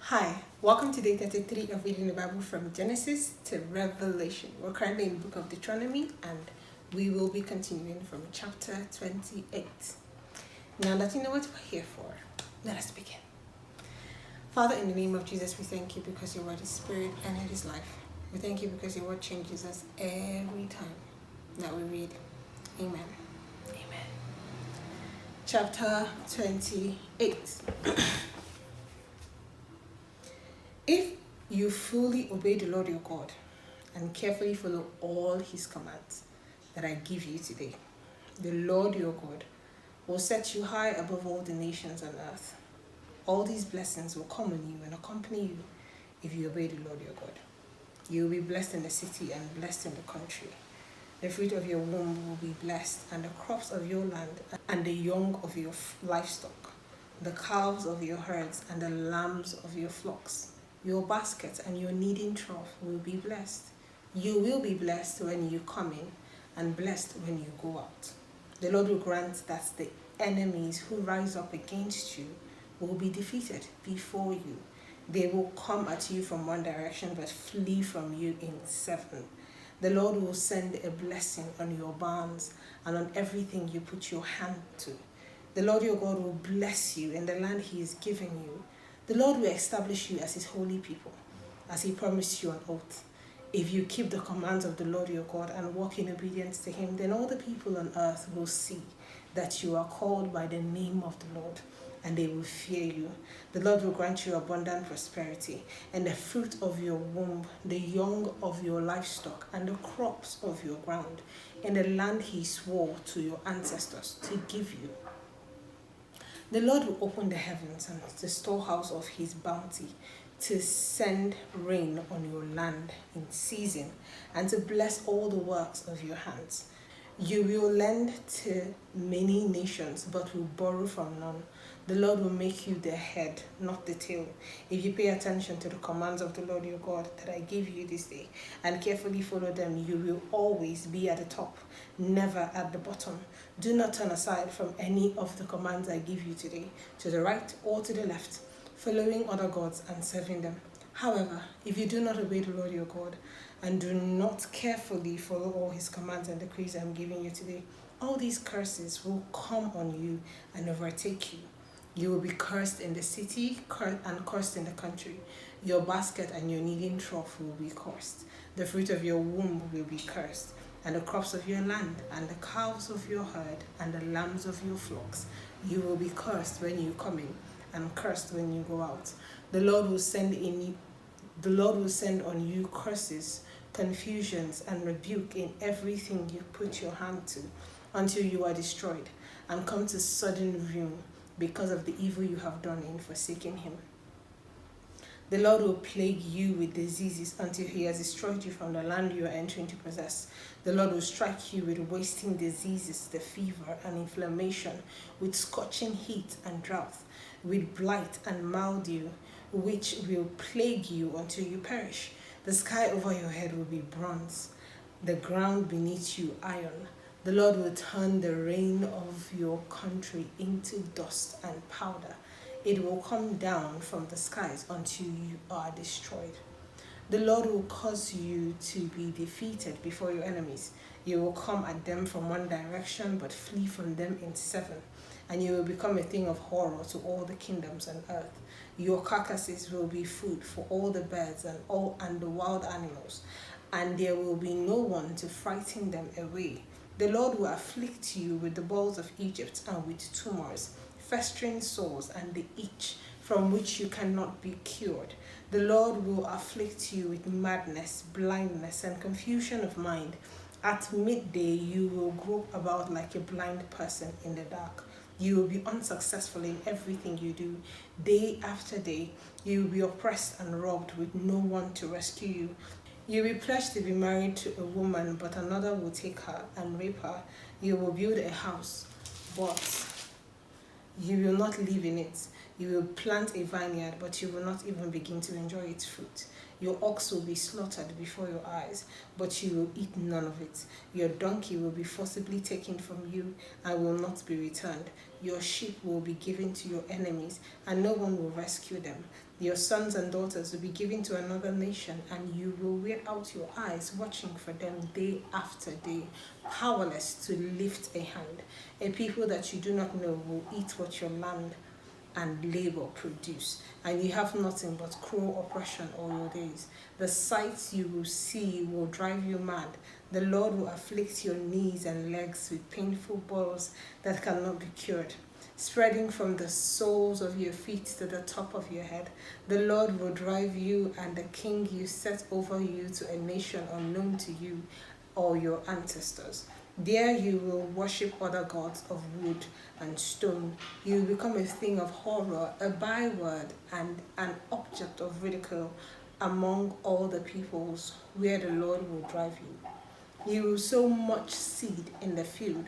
Hi, welcome to day 33 of reading the Bible from Genesis to Revelation. We're currently in the book of Deuteronomy and we will be continuing from chapter 28. Now that you know what we're here for, let us begin. Father, in the name of Jesus, we thank you because your word is spirit and it is life. We thank you because your word changes us every time that we read. Amen. Amen. Chapter 28. If you fully obey the Lord your God and carefully follow all his commands that I give you today, the Lord your God will set you high above all the nations on earth. All these blessings will come on you and accompany you if you obey the Lord your God. You will be blessed in the city and blessed in the country. The fruit of your womb will be blessed, and the crops of your land and the young of your livestock, the calves of your herds and the lambs of your flocks. Your basket and your kneading trough will be blessed. You will be blessed when you come in and blessed when you go out. The Lord will grant that the enemies who rise up against you will be defeated before you. They will come at you from one direction but flee from you in seven. The Lord will send a blessing on your barns and on everything you put your hand to. The Lord your God will bless you in the land he is giving you. The Lord will establish you as his holy people, as he promised you on oath. If you keep the commands of the Lord your God and walk in obedience to him, then all the people on earth will see that you are called by the name of the Lord, and they will fear you. The Lord will grant you abundant prosperity, and the fruit of your womb, the young of your livestock, and the crops of your ground, in the land he swore to your ancestors to give you. The Lord will open the heavens and the storehouse of his bounty to send rain on your land in season and to bless all the works of your hands. You will lend to many nations, but will borrow from none. The Lord will make you the head, not the tail. If you pay attention to the commands of the Lord your God that I give you this day and carefully follow them, you will always be at the top, never at the bottom. Do not turn aside from any of the commands I give you today, to the right or to the left, following other gods and serving them. However, if you do not obey the Lord your God and do not carefully follow all his commands and decrees I am giving you today, all these curses will come on you and overtake you. You will be cursed in the city and cursed in the country. Your basket and your kneading trough will be cursed. The fruit of your womb will be cursed, and the crops of your land, and the calves of your herd, and the lambs of your flocks. You will be cursed when you come in, and cursed when you go out. The Lord will send on you curses, confusions, and rebuke in everything you put your hand to, until you are destroyed and come to sudden ruin because of the evil you have done in forsaking him. The Lord will plague you with diseases until he has destroyed you from the land you are entering to possess. The Lord will strike you with wasting diseases, the fever and inflammation, with scorching heat and drought, with blight and mildew, which will plague you until you perish. The sky over your head will be bronze, the ground beneath you iron. The Lord will turn the rain of your country into dust and powder. It will come down from the skies until you are destroyed. The Lord will cause you to be defeated before your enemies. You will come at them from one direction, but flee from them in seven. And you will become a thing of horror to all the kingdoms on earth. Your carcasses will be food for all the birds and the wild animals, and there will be no one to frighten them away. The Lord will afflict you with the boils of Egypt and with tumors, festering sores, and the itch from which you cannot be cured. The Lord will afflict you with madness, blindness, and confusion of mind. At midday, you will grope about like a blind person in the dark. You will be unsuccessful in everything you do. Day after day, you will be oppressed and robbed with no one to rescue you. You will be pledged to be married to a woman, but another will take her and rape her. You will build a house, but you will not live in it. You will plant a vineyard, but you will not even begin to enjoy its fruit. Your ox will be slaughtered before your eyes, but you will eat none of it. Your donkey will be forcibly taken from you and will not be returned. your sheep will be given to your enemies, and no one will rescue them. Your sons and daughters will be given to another nation, and you will wear out your eyes watching for them day after day, powerless to lift a hand. A people that you do not know will eat what your land and labor produce, and you have nothing but cruel oppression all your days. The sights you will see will drive you mad. The Lord will afflict your knees and legs with painful boils that cannot be cured, spreading from the soles of your feet to the top of your head. The Lord will drive you and the king you set over you to a nation unknown to you or your ancestors. There you will worship other gods of wood and stone. You will become a thing of horror, a byword, and an object of ridicule among all the peoples where the Lord will drive you. You will sow much seed in the field,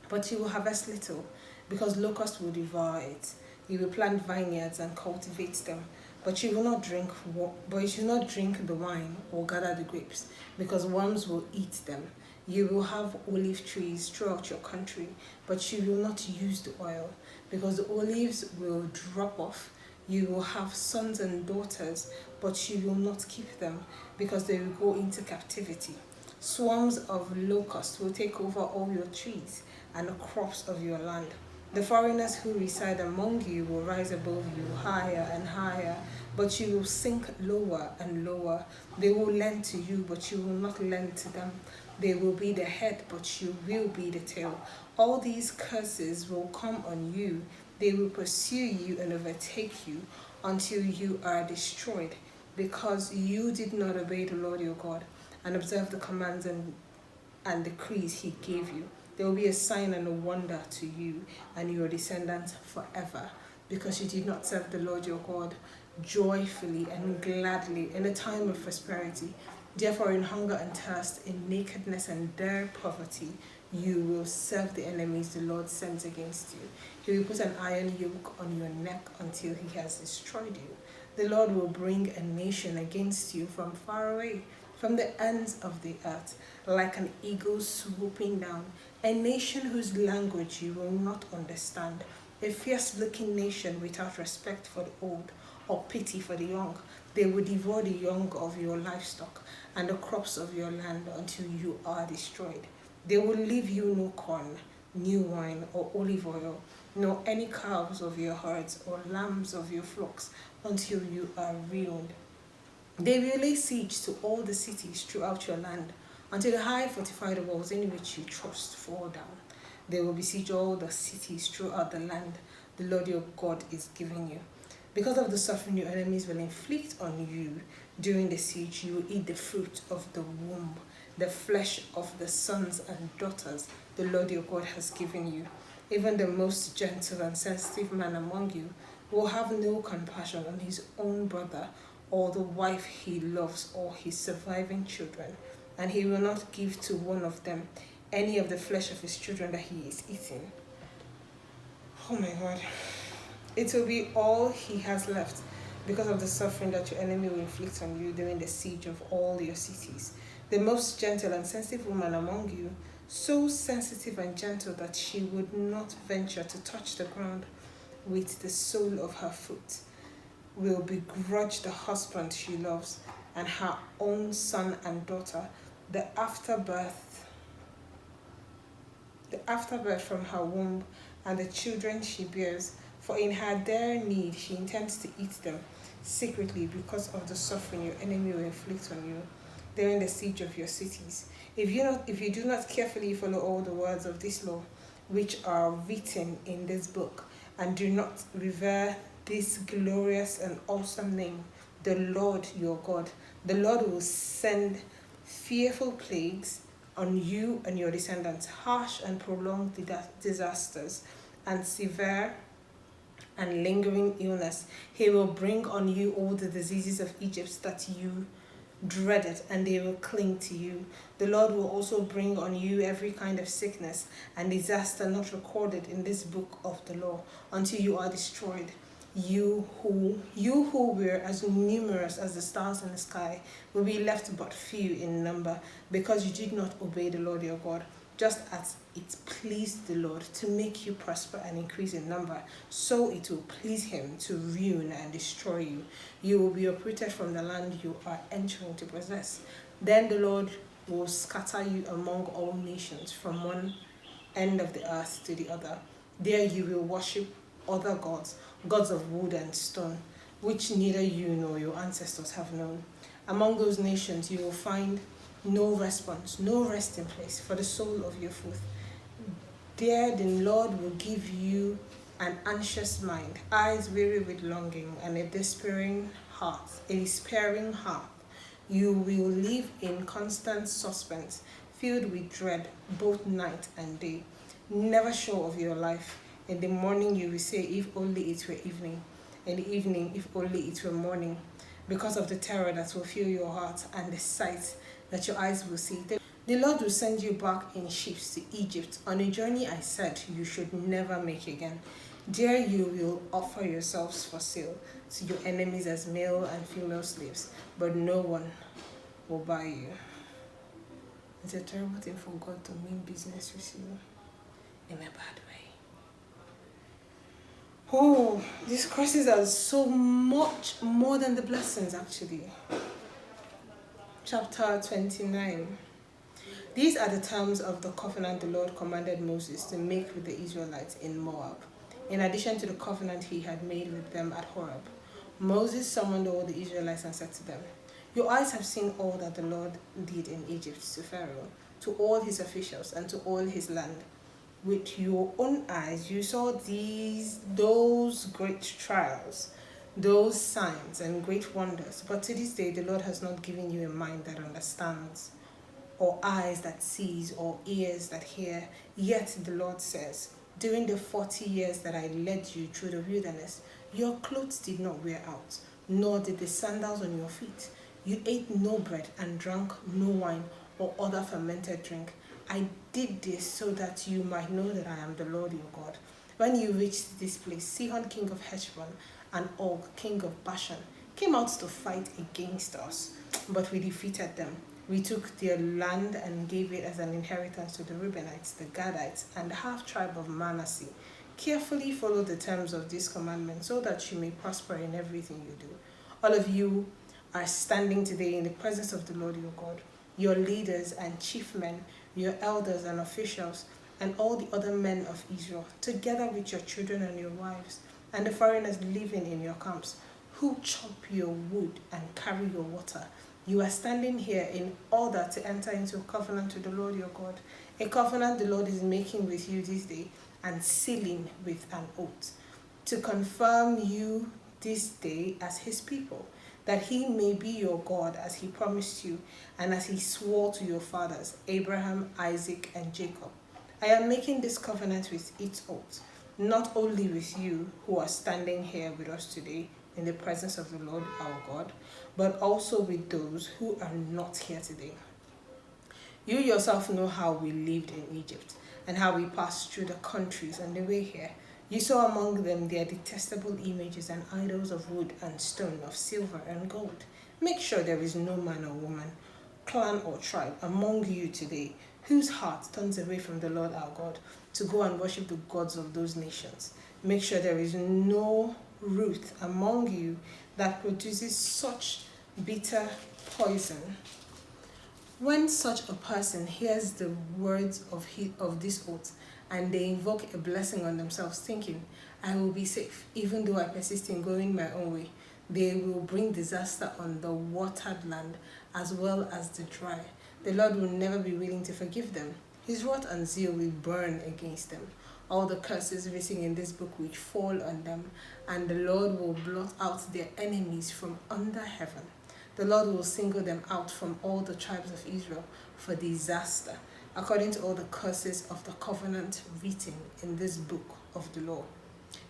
but you will harvest little, because locusts will devour it. You will plant vineyards and cultivate them, but you will not drink the wine or gather the grapes, because worms will eat them. You will have olive trees throughout your country, but you will not use the oil, because the olives will drop off. You will have sons and daughters, but you will not keep them, because they will go into captivity. Swarms of locusts will take over all your trees and the crops of your land. The foreigners who reside among you will rise above you higher and higher, but you will sink lower and lower. They will lend to you, but you will not lend to them. They will be the head, but you will be the tail. All these curses will come on you. They will pursue you and overtake you until you are destroyed, because you did not obey the Lord your God and observe the commands and decrees he gave you. There will be a sign and a wonder to you and your descendants forever, because you did not serve the Lord your God joyfully and gladly in a time of prosperity. Therefore, in hunger and thirst, in nakedness and dire poverty, you will serve the enemies the Lord sends against you. He will put an iron yoke on your neck until he has destroyed you. The Lord will bring a nation against you from far away, from the ends of the earth, like an eagle swooping down, a nation whose language you will not understand, a fierce-looking nation without respect for the old or pity for the young. They will devour the young of your livestock and the crops of your land until you are destroyed. They will leave you no corn, new wine, or olive oil, nor any calves of your herds or lambs of your flocks until you are ruined. They will lay siege to all the cities throughout your land until the high fortified walls in which you trust fall down. They will besiege all the cities throughout the land the Lord your God is giving you. Because of the suffering your enemies will inflict on you during the siege, you will eat the fruit of the womb, the flesh of the sons and daughters the Lord your God has given you. Even the most gentle and sensitive man among you will have no compassion on his own brother or the wife he loves or his surviving children, and he will not give to one of them any of the flesh of his children that he is eating. Oh my God. It will be all he has left because of the suffering that your enemy will inflict on you during the siege of all your cities. The most gentle and sensitive woman among you, so sensitive and gentle that she would not venture to touch the ground with the sole of her foot, will begrudge the husband she loves and her own son and daughter, the afterbirth from her womb, and the children she bears. For in her dire need she intends to eat them secretly because of the suffering your enemy will inflict on you during the siege of your cities. If you do not carefully follow all the words of this law, which are written in this book, and do not revere this glorious and awesome name, the Lord your God, the Lord will send fearful plagues on you and your descendants, harsh and prolonged disasters, and severe and lingering illness. He will bring on you all the diseases of Egypt that you dreaded, and they will cling to you. The Lord will also bring on you every kind of sickness and disaster not recorded in this book of the law, until you are destroyed. You who were as numerous as the stars in the sky will be left but few in number, because you did not obey the Lord your God just as it pleased the Lord to make you prosper and increase in number, so it will please him to ruin and destroy you. You will be uprooted from the land you are entering to possess. Then the Lord will scatter you among all nations, from one end of the earth to the other. There you will worship other gods, gods of wood and stone, which neither you nor your ancestors have known. Among those nations you will find no response, no resting place for the sole of your foot. There the Lord will give you an anxious mind, eyes weary with longing, and a despairing heart. You will live in constant suspense, filled with dread, both night and day, never sure of your life. In the morning you will say, if only it were evening. In the evening, if only it were morning, because of the terror that will fill your heart and the sight that your eyes will see. The Lord will send you back in ships to Egypt, on a journey I said you should never make again. There you will offer yourselves for sale to your enemies as male and female slaves, but no one will buy you. It's a terrible thing for God to mean business with you in a bad way. Oh, these curses are so much more than the blessings, actually. Chapter 29. These are the terms of the covenant the Lord commanded Moses to make with the Israelites in Moab, in addition to the covenant he had made with them at Horeb. Moses summoned all the Israelites and said to them, your eyes have seen all that the Lord did in Egypt to Pharaoh, to all his officials, and to all his land. With your own eyes you saw those great trials, those signs and great wonders. But to this day the Lord has not given you a mind that understands, or eyes that sees, or ears that hear. Yet the Lord says, during the 40 years that I led you through the wilderness, your clothes did not wear out, nor did the sandals on your feet. You ate no bread and drank no wine or other fermented drink. I did this so that you might know that I am the Lord your God. When you reached this place, Sihon king of Heshbon and Og king of Bashan came out to fight against us, but we defeated them. We took their land and gave it as an inheritance to the Reubenites, the Gadites, and the half-tribe of Manasseh. Carefully follow the terms of this commandment so that you may prosper in everything you do. All of you are standing today in the presence of the Lord your God, your leaders and chief men, your elders and officials, and all the other men of Israel, together with your children and your wives, and the foreigners living in your camps, who chop your wood and carry your water. You are standing here in order to enter into a covenant with the Lord your God, a covenant the Lord is making with you this day and sealing with an oath, to confirm you this day as his people, that he may be your God as he promised you and as he swore to your fathers, Abraham, Isaac, and Jacob. I am making this covenant with its oath, not only with you who are standing here with us today in the presence of the Lord our God, but also with those who are not here today. You yourself know how we lived in Egypt and how we passed through the countries on the way here. You saw among them their detestable images and idols of wood and stone, of silver and gold. Make sure there is no man or woman, clan or tribe among you today whose heart turns away from the Lord our God to go and worship the gods of those nations. Make sure there is no root among you that produces such bitter poison. When such a person hears the words of this oath, and they invoke a blessing on themselves, thinking, I will be safe, even though I persist in going my own way, they will bring disaster on the watered land as well as the dry. The Lord will never be willing to forgive them. His wrath and zeal will burn against them. All the curses written in this book will fall on them, and the Lord will blot out their enemies from under heaven. The Lord will single them out from all the tribes of Israel for disaster, according to all the curses of the covenant written in this book of the law.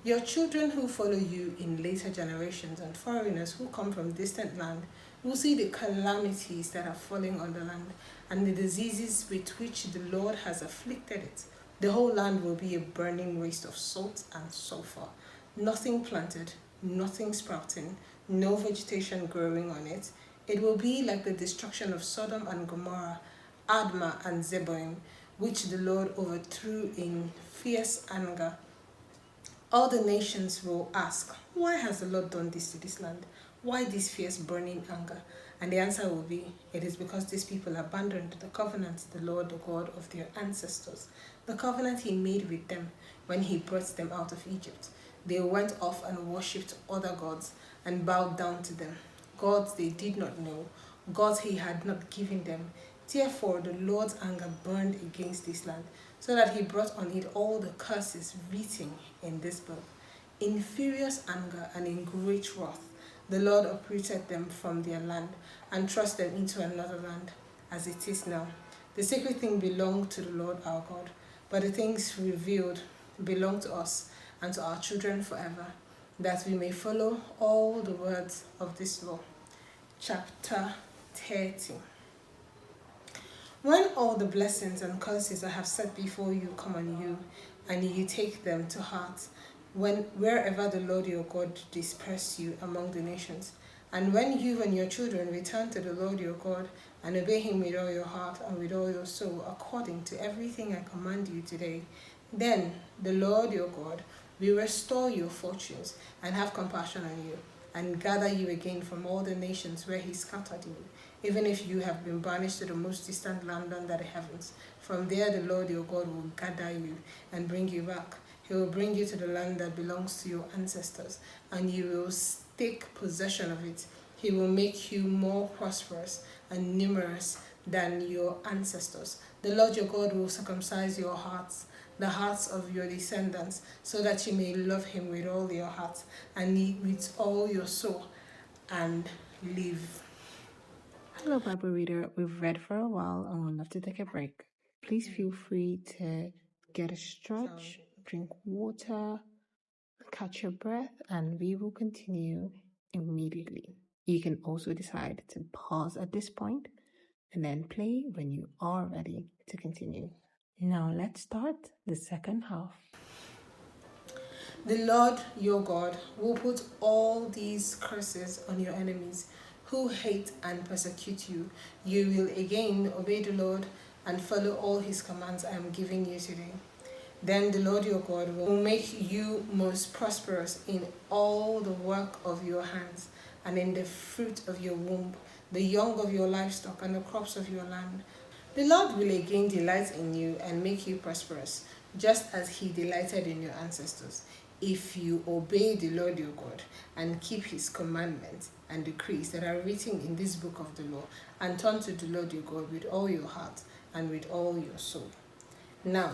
Your children who follow you in later generations and foreigners who come from distant land will see the calamities that are falling on the land and the diseases with which the Lord has afflicted it. The whole land will be a burning waste of salt and sulfur, nothing planted, nothing sprouting, no vegetation growing on it. It will be like the destruction of Sodom and Gomorrah, Admah and Zeboim, which the Lord overthrew in fierce anger. All the nations will ask, why has the Lord done this to this land? Why this fierce burning anger? And the answer will be, it is because these people abandoned the covenant the Lord, the God of their ancestors, the covenant he made with them when he brought them out of Egypt. They went off and worshipped other gods and bowed down to them, gods they did not know, gods he had not given them. Therefore the Lord's anger burned against this land, so that he brought on it all the curses written in this book. In furious anger and in great wrath, the Lord uprooted them from their land and thrust them into another land, as it is now. The secret thing belonged to the Lord our God, but the things revealed belong to us and to our children forever, that we may follow all the words of this law. Chapter 30. When all the blessings and curses I have set before you come on you, and you take them to heart, wherever the Lord your God disperses you among the nations, and when you and your children return to the Lord your God and obey him with all your heart and with all your soul, according to everything I command you today, then the Lord your God will restore your fortunes and have compassion on you, and gather you again from all the nations where he scattered you, even if you have been banished to the most distant land under the heavens. From there the Lord your God will gather you and bring you back. He will bring you to the land that belongs to your ancestors, and you will take possession of it. He will make you more prosperous and numerous than your ancestors. The Lord your God will circumcise your hearts, the hearts of your descendants, so that you may love him with all your heart and with all your soul, and live. Hello, Bible reader. We've read for a while and we'll have to take a break. Please feel free to get a stretch, drink water, catch your breath, and we will continue immediately. You can also decide to pause at this point and then play when you are ready to continue. Now let's start the second half. The Lord your God will put all these curses on your enemies who hate and persecute you. You will again obey the Lord and follow all his commands I am giving you today. Then the Lord your God will make you most prosperous in all the work of your hands and in the fruit of your womb, the young of your livestock and the crops of your land. The Lord will again delight in you and make you prosperous, just as he delighted in your ancestors, if you obey the Lord your God and keep his commandments and decrees that are written in this book of the law, and turn to the Lord your God with all your heart and with all your soul. Now,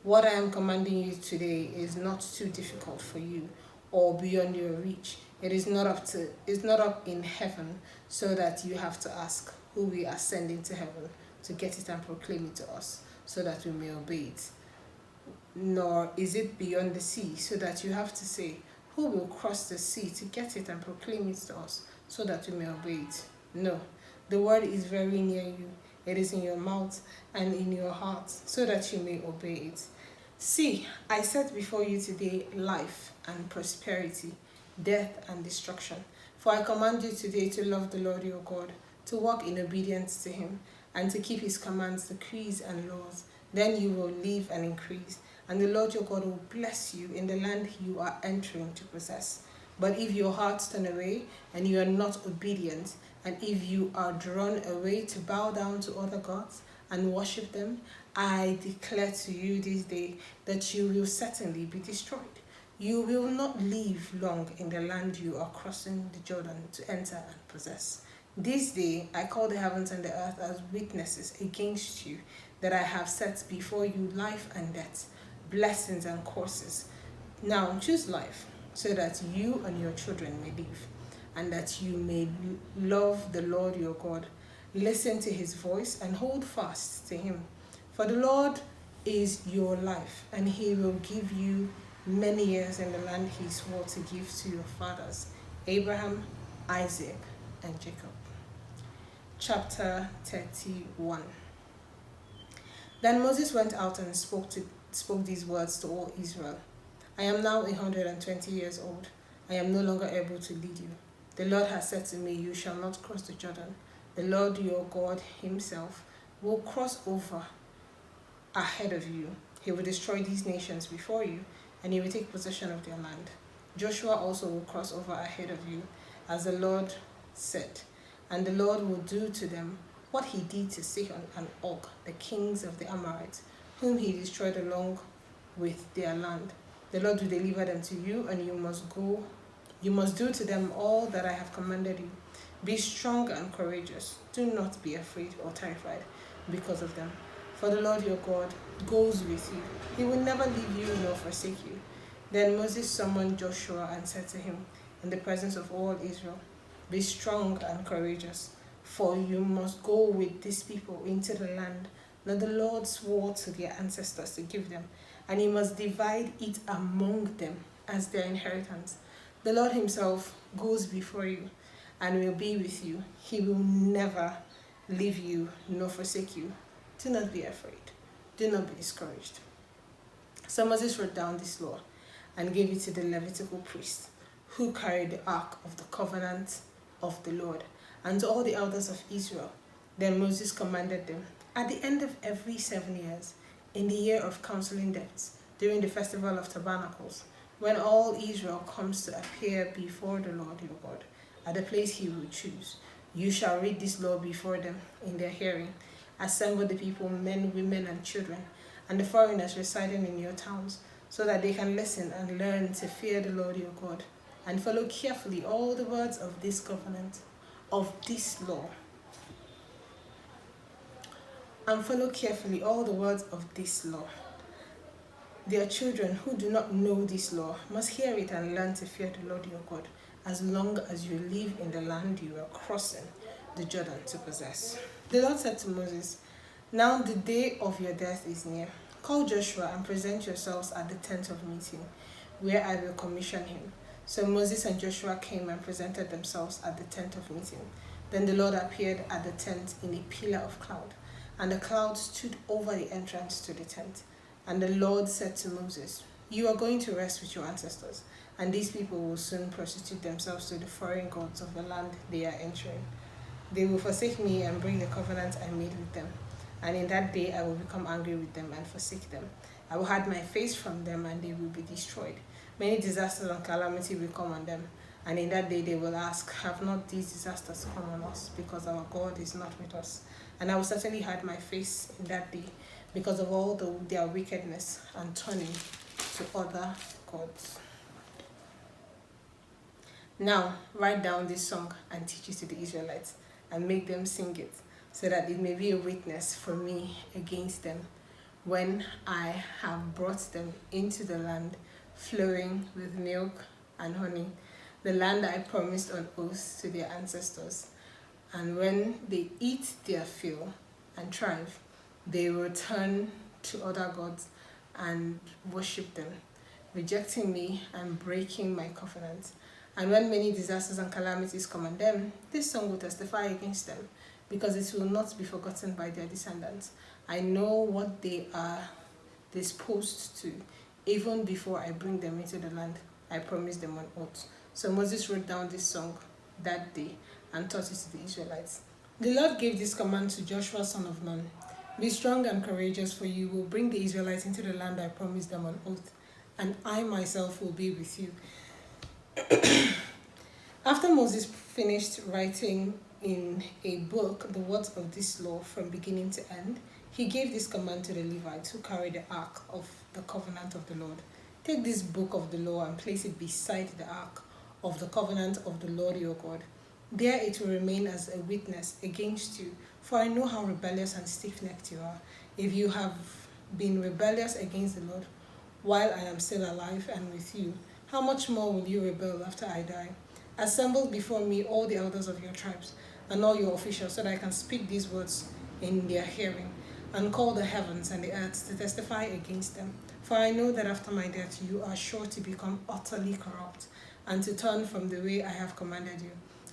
what I am commanding you today is not too difficult for you or beyond your reach. It's not up in heaven, so that you have to ask who we are sending to heaven to get it and proclaim it to us, so that we may obey it. Nor is it beyond the sea, so that you have to say, who will cross the sea to get it and proclaim it to us, so that we may obey it? No, the word is very near you. It is in your mouth and in your heart, so that you may obey it. See, I set before you today life and prosperity, death and destruction. For I command you today to love the Lord your God, to walk in obedience to him, and to keep his commands, decrees, and laws. Then you will live and increase, and the Lord your God will bless you in the land you are entering to possess. But if your hearts turn away and you are not obedient, and if you are drawn away to bow down to other gods and worship them, I declare to you this day that you will certainly be destroyed. You will not live long in the land you are crossing the Jordan to enter and possess. This day I call the heavens and the earth as witnesses against you, that I have set before you life and death, blessings and curses. Now choose life, so that you and your children may live, and that you may love the Lord your God. Listen to his voice and hold fast to him. For the Lord is your life, and he will give you many years in the land he swore to give to your fathers, Abraham, Isaac, and Jacob. Chapter 31. Then Moses went out and spoke these words to all Israel. I am now 120 years old. I am no longer able to lead you. The Lord has said to me, you shall not cross the Jordan. The Lord your God himself will cross over ahead of you. He will destroy these nations before you, and he will take possession of their land. Joshua also will cross over ahead of you, as the Lord said, and the Lord will do to them what he did to Sihon and Og, the kings of the Amorites, whom he destroyed along with their land. The Lord will deliver them to you, and you must do to them all that I have commanded you. Be strong and courageous. Do not be afraid or terrified because of them. For the Lord your God goes with you. He will never leave you nor forsake you. Then Moses summoned Joshua and said to him, in the presence of all Israel, be strong and courageous, for you must go with these people into the land that the Lord swore to their ancestors to give them, and you must divide it among them as their inheritance. The Lord himself goes before you and will be with you. He will never leave you nor forsake you. Do not be afraid. Do not be discouraged. So Moses wrote down this law and gave it to the Levitical priests, who carried the ark of the covenant of the Lord, and to all the elders of Israel. Then Moses commanded them, at the end of every 7 years, in the year of counseling debts, during the festival of tabernacles, when all Israel comes to appear before the Lord your God, at the place he will choose, you shall read this law before them in their hearing. Assemble the people, men, women, and children, and the foreigners residing in your towns, so that they can listen and learn to fear the Lord your God, and follow carefully all the words of this covenant, of this law. And follow carefully all the words of this law. Their children who do not know this law must hear it and learn to fear the Lord your God, as long as you live in the land you are crossing the Jordan to possess. The Lord said to Moses, now the day of your death is near. Call Joshua and present yourselves at the tent of meeting, where I will commission him. So Moses and Joshua came and presented themselves at the tent of meeting. Then the Lord appeared at the tent in a pillar of cloud, and the cloud stood over the entrance to the tent. And the Lord said to Moses, you are going to rest with your ancestors, and these people will soon prostitute themselves to the foreign gods of the land they are entering. They will forsake me and break the covenant I made with them. And in that day I will become angry with them and forsake them. I will hide my face from them, and they will be destroyed. Many disasters and calamity will come on them. And in that day they will ask, have not these disasters come on us, because our God is not with us? And I will certainly hide my face in that day, because of all their wickedness and turning to other gods. Now write down this song and teach it to the Israelites, and make them sing it, so that it may be a witness for me against them, when I have brought them into the land flowing with milk and honey, the land I promised on oath to their ancestors. And when they eat their fill and thrive, they will turn to other gods and worship them, rejecting me and breaking my covenant. And when many disasters and calamities come on them, this song will testify against them, because it will not be forgotten by their descendants. I know what they are disposed to, even before I bring them into the land I promised them on oath. So Moses wrote down this song that day and taught it to the Israelites. The Lord gave this command to Joshua son of Nun. Be strong and courageous, for you will bring the Israelites into the land I promised them on oath, and I myself will be with you. After Moses finished writing in a book the words of this law from beginning to end, he gave this command to the Levites who carried the ark of the covenant of the Lord. Take this book of the law and place it beside the ark of the covenant of the Lord your God. There it will remain as a witness against you, for I know how rebellious and stiff-necked you are. If you have been rebellious against the Lord while I am still alive and with you, how much more will you rebel after I die? Assemble before me all the elders of your tribes and all your officials, so that I can speak these words in their hearing, and call the heavens and the earth to testify against them. For I know that after my death you are sure to become utterly corrupt, and to turn from the way I have commanded you.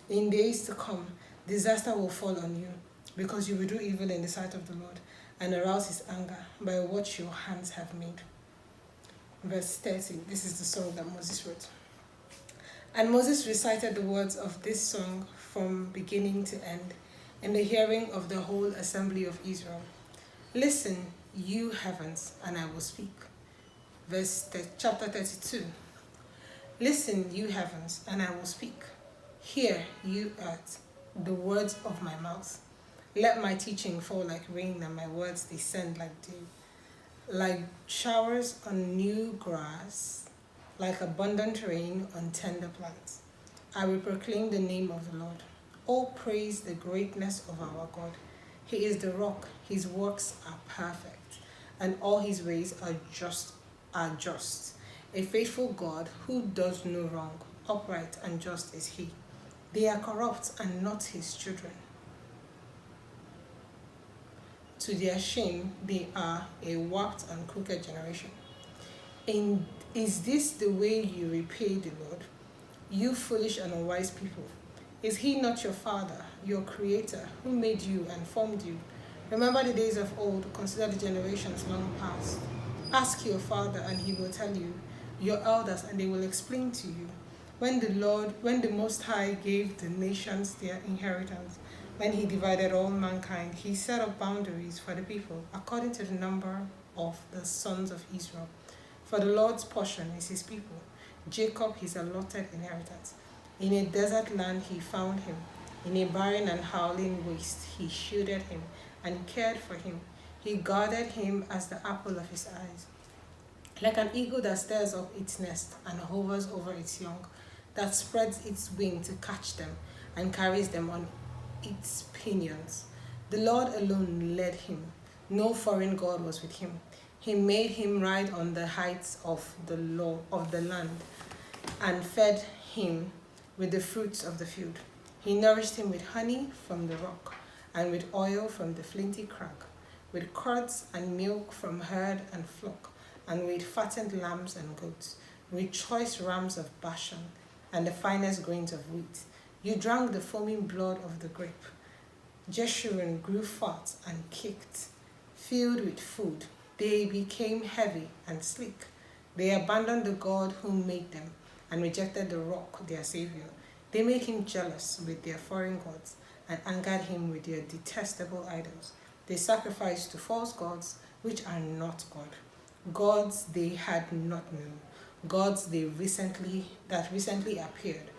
In days to come, disaster will fall on you, because you will do evil in the sight of the Lord, and arouse his anger by what your hands have made. Verse 30, this is the song that Moses wrote. And Moses recited the words of this song from beginning to end, in the hearing of the whole assembly of Israel. Listen, you heavens, and I will speak. Chapter 32. Listen, you heavens, and I will speak. Hear, you earth, the words of my mouth. Let my teaching fall like rain, and my words descend like dew, like showers on new grass, like abundant rain on tender plants. I will proclaim the name of the Lord. Oh, praise the greatness of our God. He is the rock, his works are perfect, and all his ways are just. A faithful God who does no wrong, upright and just is he. They are corrupt and not his children. To their shame, they are a warped and crooked generation. Is this the way you repay the Lord, you foolish and unwise people? Is he not your father, your creator, who made you and formed you? Remember the days of old, consider the generations long past. Ask your father, and he will tell you, your elders, and they will explain to you. When the Most High gave the nations their inheritance, when he divided all mankind, he set up boundaries for the people according to the number of the sons of Israel. For the Lord's portion is his people, Jacob his allotted inheritance. In a desert land he found him. In a barren and howling waste he shielded him and cared for him. He guarded him as the apple of his eyes. Like an eagle that stirs up its nest and hovers over its young, that spreads its wing to catch them and carries them on its pinions. The Lord alone led him. No foreign god was with him. He made him ride on the heights of the land and fed him with the fruits of the field. He nourished him with honey from the rock and with oil from the flinty crag, with curds and milk from herd and flock, and with fattened lambs and goats, with choice rams of Bashan and the finest grains of wheat. You drank the foaming blood of the grape. Jeshurun grew fat and kicked, filled with food. They became heavy and sleek. They abandoned the God who made them and rejected the rock, their savior. They made him jealous with their foreign gods and angered him with their detestable idols. They sacrificed to false gods, which are not God, gods they had not known, gods that recently appeared,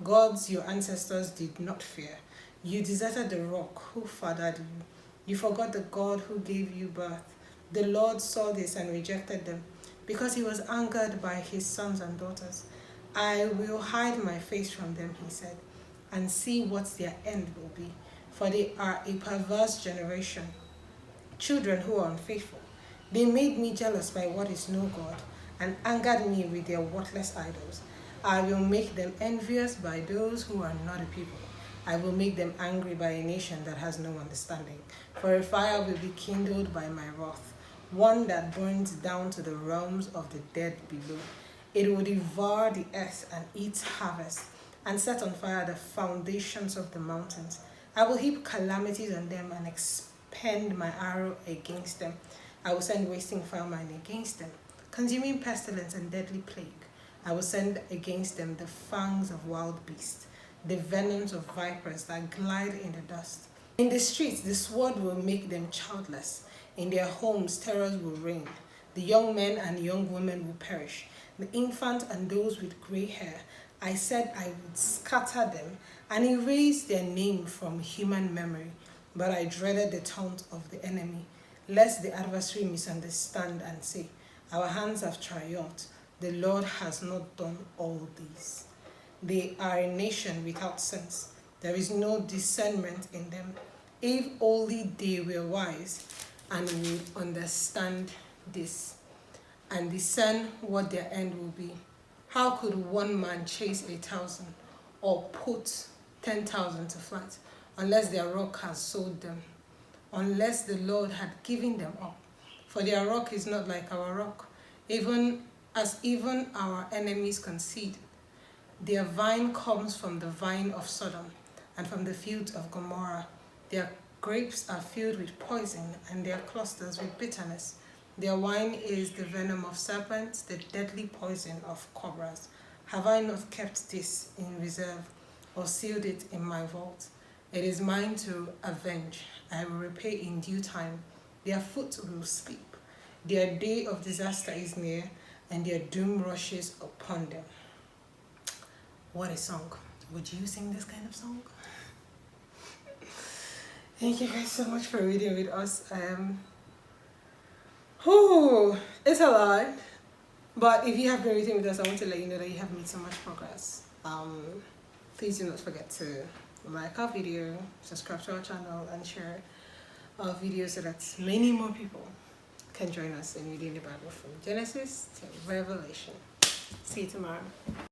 gods your ancestors did not fear. You deserted the rock who fathered you. You forgot the God who gave you birth. The Lord saw this and rejected them, because he was angered by his sons and daughters. I will hide my face from them, he said, and see what their end will be, for they are a perverse generation, children who are unfaithful. They made me jealous by what is no God, and angered me with their worthless idols. I will make them envious by those who are not a people. I will make them angry by a nation that has no understanding. For a fire will be kindled by my wrath, one that burns down to the realms of the dead below. It will devour the earth and eat harvest, and set on fire the foundations of the mountains. I will heap calamities on them and expend my arrow against them. I will send wasting famine against them, consuming pestilence and deadly plague. I will send against them the fangs of wild beasts, the venoms of vipers that glide in the dust. In the streets, the sword will make them childless. In their homes, terrors will reign. The young men and young women will perish, the infant and those with gray hair. I said I would scatter them and erase their name from human memory, but I dreaded the taunt of the enemy, lest the adversary misunderstand and say, our hands have triumphed. The Lord has not done all these. They are a nation without sense. There is no discernment in them. If only they were wise and would understand this and discern what their end will be. How could one man chase 1,000 or put 10,000 to flight unless their rock has sold them, unless the Lord had given them up? For their rock is not like our rock, even our enemies concede. Their vine comes from the vine of Sodom and from the fields of Gomorrah. Their grapes are filled with poison and their clusters with bitterness. Their wine is the venom of serpents, the deadly poison of cobras. Have I not kept this in reserve or sealed it in my vault? It is mine to avenge. I will repay in due time, Their foot will sleep. Their day of disaster is near, and their doom rushes upon them. What a song. Would you sing this kind of song? Thank you guys so much for reading with us. It's a lot. But if you have been reading with us, I want to let you know that you have made so much progress. Please do not forget to like our video, subscribe to our channel, and share our videos so that many more people can join us in reading the Bible from Genesis to Revelation. See you tomorrow.